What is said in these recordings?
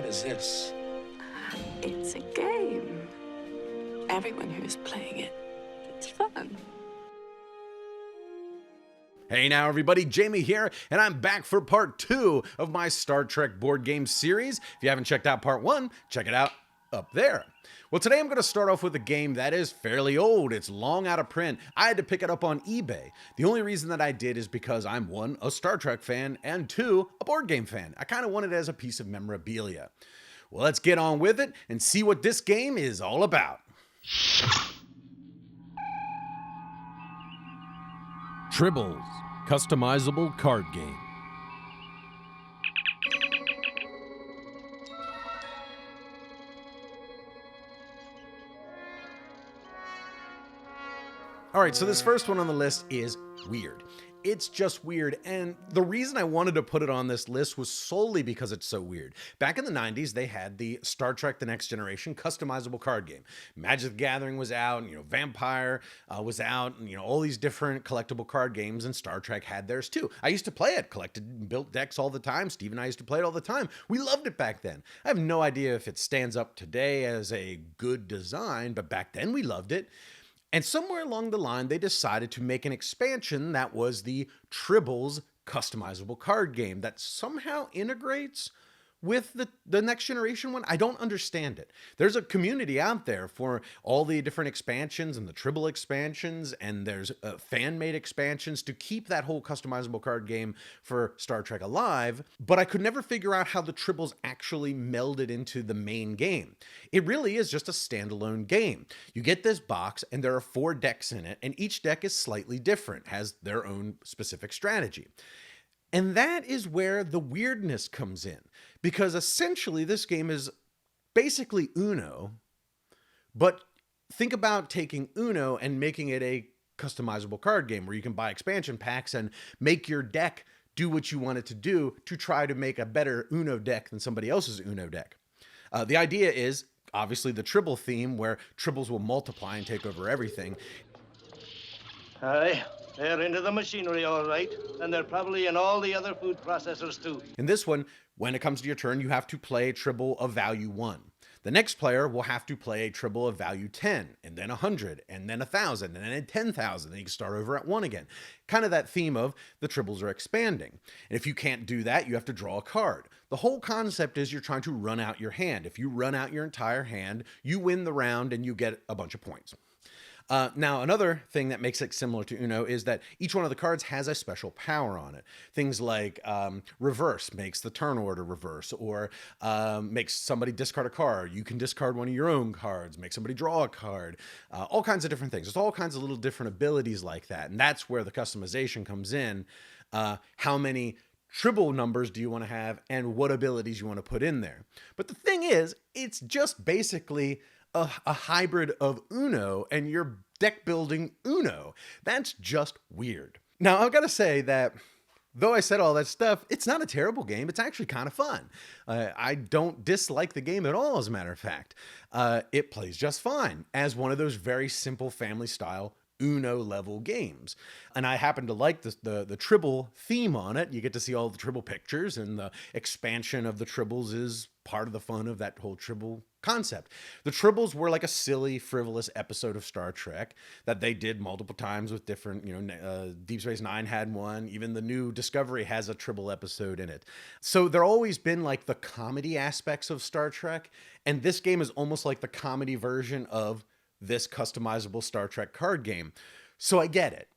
is this? It's a game. Everyone who is playing it, it's fun. Hey now everybody, Jamie here, and I'm back for part 2 of my Star Trek board game series. If you haven't checked out part 1, check it out up there. Well, today I'm going to start off with a game that is fairly old. It's long out of print. I had to pick it up on eBay. The only reason that I did is because I'm 1, a Star Trek fan, and 2, a board game fan. I kind of wanted it as a piece of memorabilia. Well, let's get on with it and see what this game is all about. Tribbles, customizable card game. All right, so this first one on the list is weird. It's just weird, and the reason I wanted to put it on this list was solely because it's so weird. Back in the 90s, they had the Star Trek The Next Generation customizable card game. Magic the Gathering was out, and, Vampire was out, and, all these different collectible card games, and Star Trek had theirs too. I used to play it, collected and built decks all the time. Steve and I used to play it all the time. We loved it back then. I have no idea if it stands up today as a good design, but back then we loved it. And somewhere along the line, they decided to make an expansion that was the Tribbles customizable card game that somehow integrates with the Next Generation one. I don't understand it. There's a community out there for all the different expansions and the Tribble expansions, and there's fan-made expansions to keep that whole customizable card game for Star Trek alive, but I could never figure out how the Tribbles actually melded into the main game. It really is just a standalone game. You get this box, and there are 4 decks in it, and each deck is slightly different, has their own specific strategy. And that is where the weirdness comes in, because essentially this game is basically Uno, but think about taking Uno and making it a customizable card game where you can buy expansion packs and make your deck do what you want it to do to try to make a better Uno deck than somebody else's Uno deck. The idea is obviously the Tribble theme, where Tribbles will multiply and take over everything. Aye, they're into the machinery all right, and they're probably in all the other food processors too. In this one, when it comes to your turn, you have to play a Tribble of value 1. The next player will have to play a Tribble of value 10, and then 100, and then 1,000, and then 10,000. Then you can start over at 1 again. Kind of that theme of the Tribbles are expanding. And if you can't do that, you have to draw a card. The whole concept is you're trying to run out your hand. If you run out your entire hand, you win the round and you get a bunch of points. Now, another thing that makes it similar to Uno is that each one of the cards has a special power on it. Things like reverse makes the turn order reverse, or makes somebody discard a card. You can discard one of your own cards, make somebody draw a card, all kinds of different things. There's all kinds of little different abilities like that, and that's where the customization comes in. How many Tribble numbers do you want to have, and what abilities you want to put in there? But the thing is, it's just basically a hybrid of Uno, and you're deck building Uno. That's just weird. Now, I've got to say that though I said all that stuff, it's not a terrible game. It's actually kind of fun. I don't dislike the game at all, as a matter of fact. It plays just fine as one of those very simple family style Uno level games. And I happen to like the Tribble theme on it. You get to see all the Tribble pictures, and the expansion of the Tribbles is part of the fun of that whole Tribble concept. The Tribbles were like a silly, frivolous episode of Star Trek that they did multiple times with different, Deep Space Nine had one. Even the new Discovery has a Tribble episode in it. So there always been like the comedy aspects of Star Trek, and this game is almost like the comedy version of this customizable Star Trek card game. So I get it.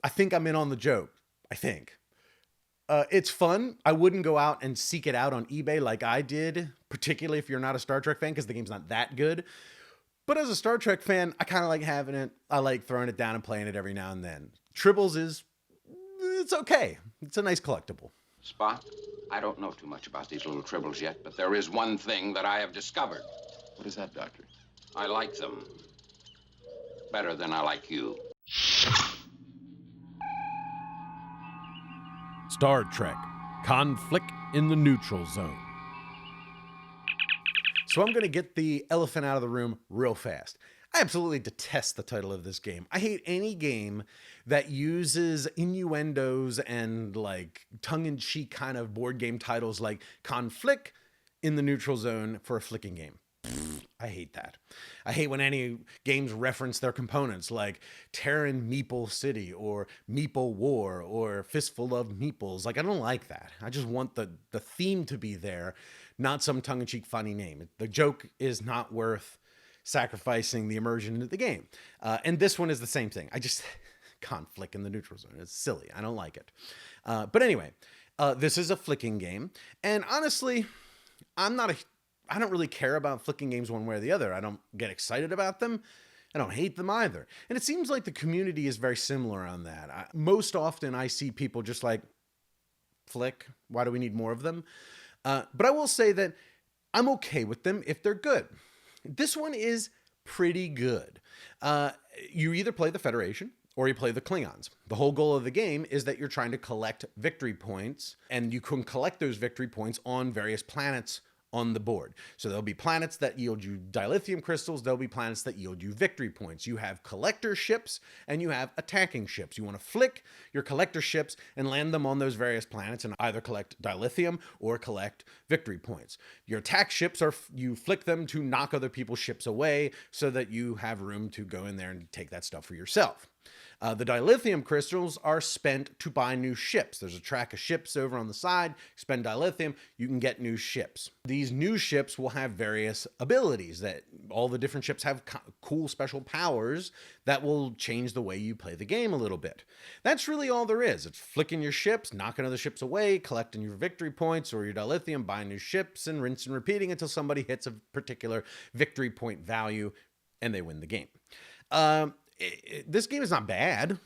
I think I'm in on the joke. I think. It's fun. I wouldn't go out and seek it out on eBay like I did, particularly if you're not a Star Trek fan, because the game's not that good. But as a Star Trek fan, I kind of like having it. I like throwing it down and playing it every now and then. Tribbles it's okay. It's a nice collectible. Spock, I don't know too much about these little Tribbles yet, but there is one thing that I have discovered. What is that, Doctor? I like them better than I like you. Star Trek, Conflict in the Neutral Zone. So I'm going to get the elephant out of the room real fast. I absolutely detest the title of this game. I hate any game that uses innuendos and like tongue-in-cheek kind of board game titles like Conflict in the neutral zone for a flicking game. I hate that. I hate when any games reference their components like Terran Meeple City or Meeple War or Fistful of Meeples. Like, I don't like that. I just want the theme to be there, not some tongue-in-cheek funny name. The joke is not worth sacrificing the immersion into the game. And this one is the same thing. I just can't flick in the neutral zone. It's silly. I don't like it. But anyway, this is a flicking game. And honestly, I don't really care about flicking games one way or the other. I don't get excited about them. I don't hate them either. And it seems like the community is very similar on that. Most often I see people just like, flick, why do we need more of them? But I will say that I'm okay with them if they're good. This one is pretty good. You either play the Federation or you play the Klingons. The whole goal of the game is that you're trying to collect victory points, and you can collect those victory points on various planets on the board. So there'll be planets that yield you dilithium crystals. There'll be planets that yield you victory points. You have collector ships and you have attacking ships. You want to flick your collector ships and land them on those various planets and either collect dilithium or collect victory points. Your attack ships you flick them to knock other people's ships away so that you have room to go in there and take that stuff for yourself. The dilithium crystals are spent to buy new ships. There's a track of ships over on the side. Spend dilithium, you can get new ships. These new ships will have various abilities that all the different ships have cool special powers that will change the way you play the game a little bit. That's really all there is. It's flicking your ships, knocking other ships away, collecting your victory points or your dilithium, buying new ships, and rinse and repeating until somebody hits a particular victory point value and they win the game. This game is not bad.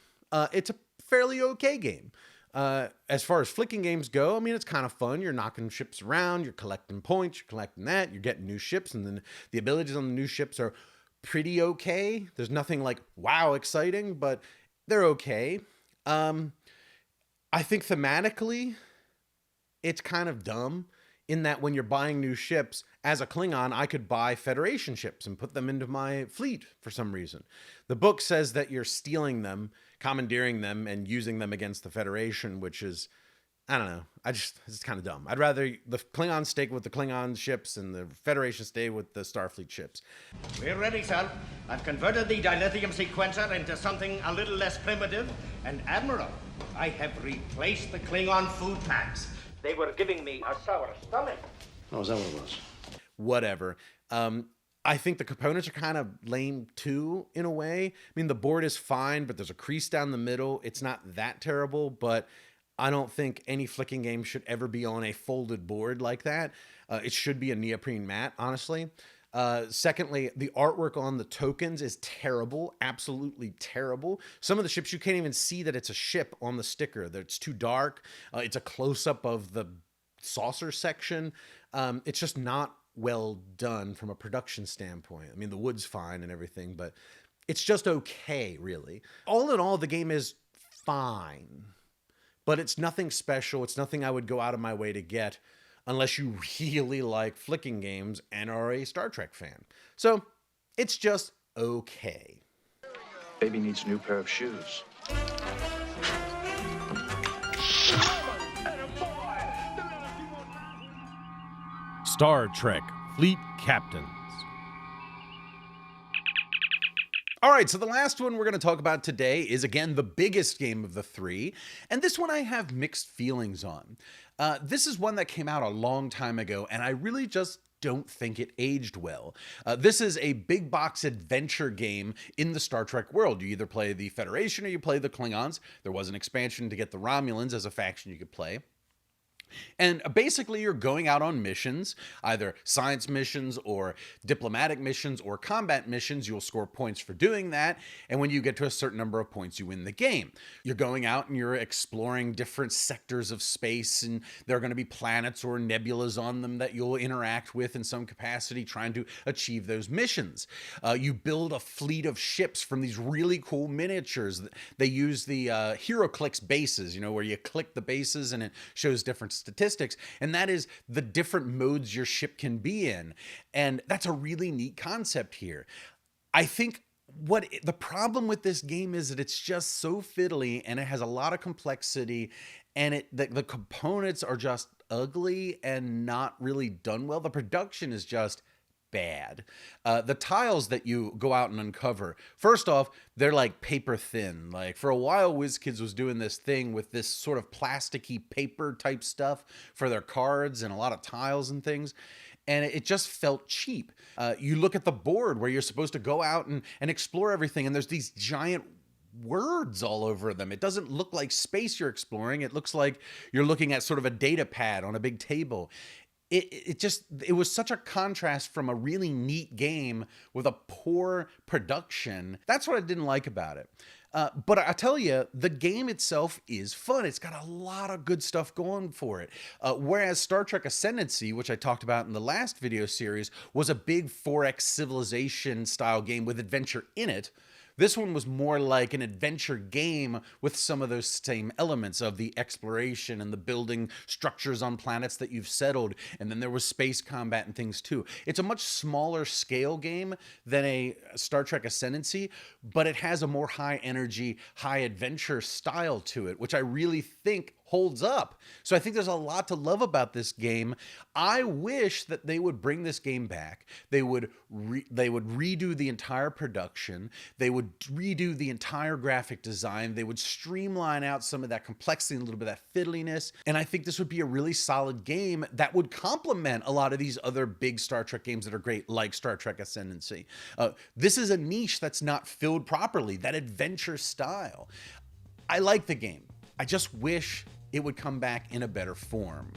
It's a fairly okay game. As far as flicking games go, I mean, it's kind of fun. You're knocking ships around, you're collecting points, you're collecting that, you're getting new ships, and then the abilities on the new ships are pretty okay. There's nothing like, wow, exciting, but they're okay. I think thematically, it's kind of dumb in that when you're buying new ships, as a Klingon, I could buy Federation ships and put them into my fleet for some reason. The book says that you're stealing them, commandeering them, and using them against the Federation, which is, I don't know. It's kind of dumb. I'd rather the Klingons stay with the Klingon ships and the Federation stay with the Starfleet ships. We're ready, sir. I've converted the dilithium sequencer into something a little less primitive. And Admiral, I have replaced the Klingon food packs. They were giving me a sour stomach. Oh, is that what it was? Whatever. I think the components are kind of lame too, in a way. I mean, the board is fine, but there's a crease down the middle. It's not that terrible, but I don't think any flicking game should ever be on a folded board like that. It should be a neoprene mat, honestly. Secondly, the artwork on the tokens is terrible, absolutely terrible. Some of the ships, you can't even see that it's a ship on the sticker. It's too dark. It's a close-up of the saucer section. It's just not well done from a production standpoint. I mean, the wood's fine and everything, but it's just okay, really. All in all, the game is fine, but it's nothing special. It's nothing I would go out of my way to get unless you really like flicking games and are a Star Trek fan. So it's just okay. Baby needs a new pair of shoes. Star Trek Fleet Captains. All right, so the last one we're going to talk about today is, again, the biggest game of the three, and this one I have mixed feelings on. This is one that came out a long time ago, and I really just don't think it aged well. This is a big box adventure game in the Star Trek world. You either play the Federation or you play the Klingons. There was an expansion to get the Romulans as a faction you could play. And basically, you're going out on missions, either science missions or diplomatic missions or combat missions. You'll score points for doing that. And when you get to a certain number of points, you win the game. You're going out and you're exploring different sectors of space, and there are going to be planets or nebulas on them that you'll interact with in some capacity, trying to achieve those missions. You build a fleet of ships from these really cool miniatures. They use the HeroClix bases, you know, where you click the bases and it shows different statistics, and that is the different modes your ship can be in. And that's a really neat concept here. I think the problem with this game is that it's just so fiddly, and it has a lot of complexity, and the components are just ugly and not really done well. The production is just bad. The tiles that you go out and uncover, first off, they're like paper thin. Like for a while, WizKids was doing this thing with this sort of plasticky paper type stuff for their cards and a lot of tiles and things. And it just felt cheap. You look at the board where you're supposed to go out and explore everything, and there's these giant words all over them. It doesn't look like space you're exploring. It looks like you're looking at sort of a data pad on a big table. It was such a contrast from a really neat game with a poor production. That's what I didn't like about it. But I tell you, the game itself is fun. It's got a lot of good stuff going for it. Whereas Star Trek Ascendancy, which I talked about in the last video series, was a big 4X Civilization style game with adventure in it. This one was more like an adventure game with some of those same elements of the exploration and the building structures on planets that you've settled. And then there was space combat and things too. It's a much smaller scale game than a Star Trek Ascendancy, but it has a more high energy, high adventure style to it, which I really think holds up. So I think there's a lot to love about this game. I wish that they would bring this game back. They would redo the entire production. They would redo the entire graphic design. They would streamline out some of that complexity and a little bit of that fiddliness. And I think this would be a really solid game that would complement a lot of these other big Star Trek games that are great, like Star Trek Ascendancy. This is a niche that's not filled properly, that adventure style. I like the game. I just wish it would come back in a better form.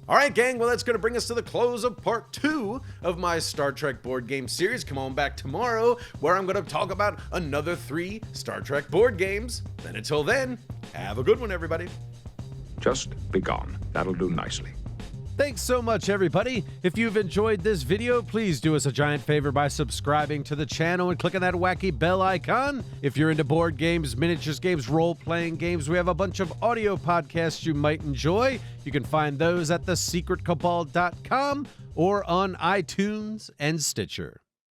All right, gang, well, that's going to bring us to the close of part 2 of my Star Trek board game series. Come on back tomorrow, where I'm going to talk about another 3 Star Trek board games. And until then, have a good one, everybody. Just be gone. That'll do nicely. Thanks so much, everybody. If you've enjoyed this video, please do us a giant favor by subscribing to the channel and clicking that wacky bell icon. If you're into board games, miniatures games, role-playing games, we have a bunch of audio podcasts you might enjoy. You can find those at thesecretcabal.com or on iTunes and Stitcher.